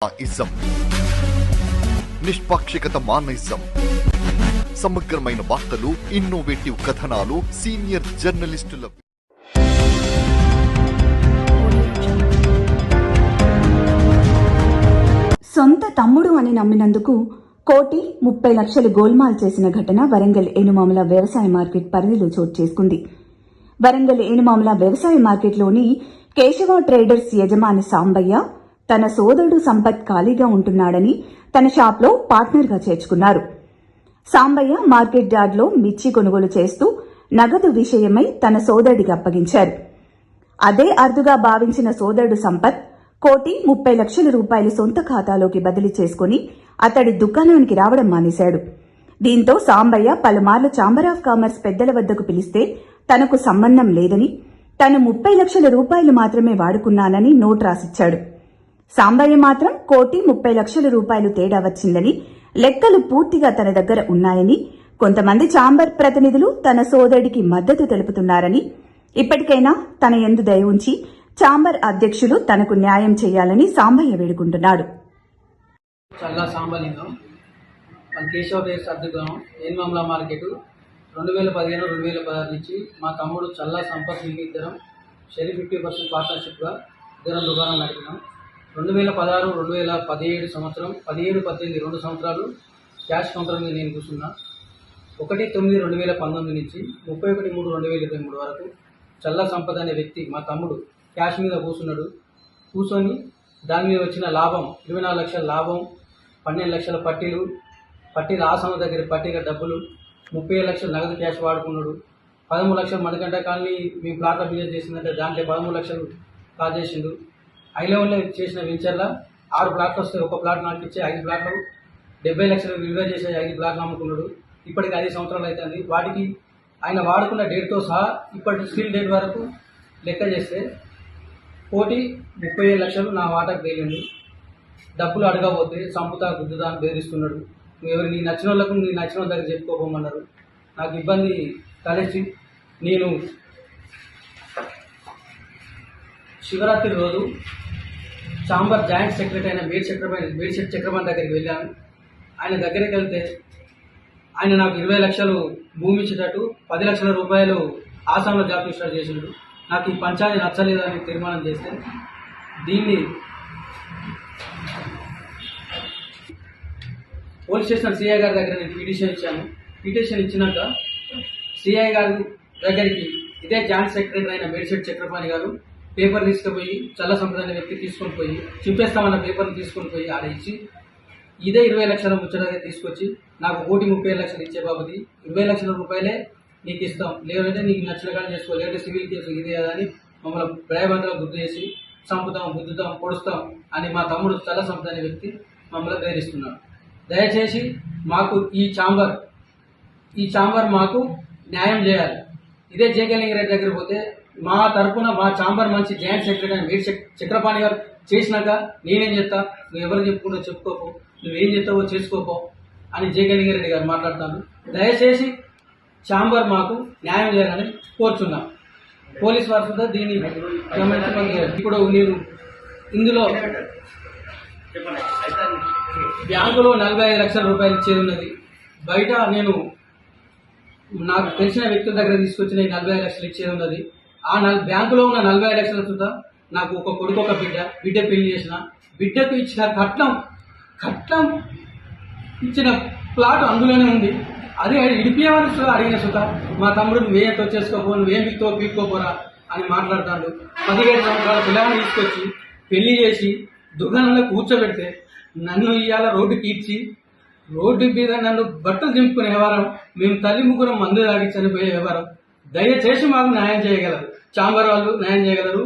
Ism నిష్పాక్షికత మానయిజం సమగ్రమైన వార్తలు innovative కథనాలు సీనియర్ జర్నలిస్టుల సొంత తమ్ముడు అని నమ్మినందుకు 1,30,00,000 గోల్మాల్ చేసిన ఘటన వరంగల్ ఏనుమాముల వ్యవసాయ మార్కెట్ పరిధిలో చోటు చేసుకుంది. వరంగల్ ఏనుమాముల వ్యవసాయ మార్కెట్లోని కేశవ ట్రేడర్స్ యజమాని సాంబయ్య తన సోదరుడు సంపత్ ఖాళీగా ఉంటున్నాడని తన షాప్లో పార్ట్నర్గా చేర్చుకున్నారు. సాంబయ్య మార్కెట్ యార్డ్లో మిర్చి కొనుగోలు చేస్తూ నగదు విషయమై తన సోదరుడికి అప్పగించారు. అదే అరుదుగా భావించిన సోదరుడు సంపత్ 1,30,00,000 రూపాయలు సొంత ఖాతాలోకి బదిలీ చేసుకుని అతడి దుకాణానికి రావడం మానేశాడు. దీంతో సాంబయ్య పలుమార్లు ఛాంబర్ ఆఫ్ కామర్స్ పెద్దల వద్దకు పిలిస్తే తనకు సంబంధం లేదని, తను 30,00,000 రూపాయలు మాత్రమే వాడుకున్నానని నోట్ రాసిచ్చాడు. సాంబయ్య మాత్రం 1,30,00,000 రూపాయలు తేడా వచ్చిందని, లెక్కలు పూర్తిగా తన దగ్గర ఉన్నాయని, కొంతమంది ఛాంబర్ ప్రతినిధులు తన సోదరుడికి మద్దతు తెలుపుతున్నారని, ఇప్పటికైనా తన యందు దయ ఉంచి ఛాంబర్ అధ్యక్షులు తనకు న్యాయం చేయాలని సాంబయ్య వేడుకుంటున్నాడు. చల్లా సాంబలింగం కేశవ బేస్ అద్దెగం ఏనుమాముల మార్కెట్ 2015-2016 నుంచి మా తమ్ముడు చల్లా సంపత్ ఇద్దరం షేర్ 50% పార్ట్నర్షిప్గా ఇద్దరం దుకాణం నడిపినాం. 2016-2017 సంవత్సరం 17-18 2 సంవత్సరాలు క్యాష్ కౌంటర్ మీద నేను కూర్చున్నా. 1/9/2019 నుంచి 31/3/2023 వరకు చల్లా సంపత్ అనే వ్యక్తి మా తమ్ముడు క్యాష్ మీద కూర్చొని దాని మీద వచ్చిన లాభం 24 లక్షల లాభం, 12 లక్షల పట్టీలు ఆసన దగ్గర పట్టీల డబ్బులు, 30 లక్షల నగదు క్యాష్ వాడుకున్నాడు. 13 లక్షలు మణికంఠ కాలనీ మేము ప్లాట్ల బిజినెస్ చేసిందంటే దాంట్లో 13 లక్షలు కాజేసిండు. హై లెవెల్లో చేసిన వెంచర్లో 6 ప్లాట్లు వస్తాయి, ఒక ప్లాట్ నాకు ఇచ్చే 5 ప్లాట్లు 70 లక్షలు విలువ చేసే 5 ప్లాట్లు అమ్ముకున్నాడు. ఇప్పటికి 5 సంవత్సరాలు అవుతుంది. వాటికి ఆయన వాడుకున్న డేట్తో సహా ఇప్పటి స్టిల్ డేట్ వరకు లెక్క చేస్తే 1,30,00,000 నా వాటాకు తేలిండు. డబ్బులు అడగబోతే సంపుతా గుద్దుతా అని బెదిరిస్తున్నాడు. ఎవరు నీ నచ్చిన వాళ్ళకు నీ నచ్చిన వాళ్ళ దగ్గర చెప్పుకోపోమన్నారు. నాకు ఇబ్బంది కలిసి నేను శివరాత్రి రోజు ఛాంబర్ జాయింట్ సెక్రటరీ అయిన మేడ్శెట్టి చక్రపాణి దగ్గరికి వెళ్ళాను. ఆయన దగ్గరికి వెళ్తే ఆయన నాకు 20 లక్షలు భూమి ఇచ్చేటట్టు 10 లక్షల రూపాయలు ఆసాంలో జాబ్ రిజిస్టర్ చేసినాడు. నాకు ఈ పంచాయతీ నచ్చలేదని తీర్మానం చేస్తే దీన్ని పోలీస్ స్టేషన్ సిఐ గారి దగ్గర నేను పిటిషన్ ఇచ్చాను. పిటిషన్ ఇచ్చినాక సిఐ గారి దగ్గరికి ఇదే జాయింట్ సెక్రటరీ అయిన మేడ్శెట్టి చక్రపాణి గారు పేపర్ తీసుకుపోయి చల్ల సంపద అనే వ్యక్తి తీసుకొని పోయి చింపేస్తామన్న పేపర్ని తీసుకొని పోయి ఆడ ఇచ్చి ఇదే 20 లక్షల ముచ్చటగా తీసుకొచ్చి నాకు 1,30,00,000 ఇచ్చే బాబుది 20 లక్షల రూపాయలే నీకు ఇస్తాం, లేదంటే నీకు నచ్చిన కానీ చేసుకో, లేదంటే సివిల్ కేసు ఇదే అని మమ్మల్ని భయబంధంగా గుర్తు చేసి చంపుతాం, గుద్దుతాం, పొడుస్తాం అని మా తమ్ముడు చల్ల సంపద అనే వ్యక్తి మమ్మల్ని బెదిరిస్తున్నాడు. దయచేసి మాకు ఈ ఛాంబర్ మాకు న్యాయం చేయాలి. ఇదే జేకేలింగరెడ్డి దగ్గర పోతే మా తరఫున మా ఛాంబర్ మంచి జాయింట్ సెక్రటరీ అని చక్రపాణి గారు చేసినాక నేనేం చెప్తా, నువ్వు ఎవరు చెప్పుకుంటో చెప్పుకోపో, నువ్వేం చెప్తావో చేసుకోపో అని జేకేలింగరెడ్డి గారు మాట్లాడతాను. దయచేసి ఛాంబర్ మాకు న్యాయం చేయాలని కోరుచున్నాం. పోలీస్ వారి కూడా దీన్ని గమనించమని. ఇప్పుడు నేను ఇందులో బ్యాంకులో 45 లక్షల రూపాయలు ఇచ్చేది ఉన్నది. బయట నేను నాకు తెలిసిన వ్యక్తుల దగ్గర తీసుకొచ్చిన 45 లక్షలు ఇచ్చేది ఉన్నది. ఆ బ్యాంకులో ఉన్న 45 లక్షల చూద్దా నాకు ఒక కొడుకు ఒక బిడ్డ పెళ్లి చేసిన బిడ్డకు ఇచ్చిన కట్నం ఇచ్చిన ప్లాట్ అందులోనే ఉంది. అది ఇడిపియమని అడిగిన సుతా మా తమ్ముడు నువ్వేంతో చేసుకోపో, నువ్వేం పీక్కోపోరా అని మాట్లాడుతాడు. 17 సంవత్సరాల పిల్లలను తీసుకొచ్చి పెళ్లి చేసి దుకాణంలో కూర్చోబెడితే నన్ను ఇవాళ రోడ్డుకి ఇచ్చి రోడ్డు మీద నన్ను బట్టలు దింపుకునే వ్యవహారం, మేము తల్లి ముగ్గురం మందు తాగి చనిపోయే వ్యవహారం. దయచేసి మాకు న్యాయం చేయగలరు, ఛాంబర్ వాళ్ళు న్యాయం చేయగలరు.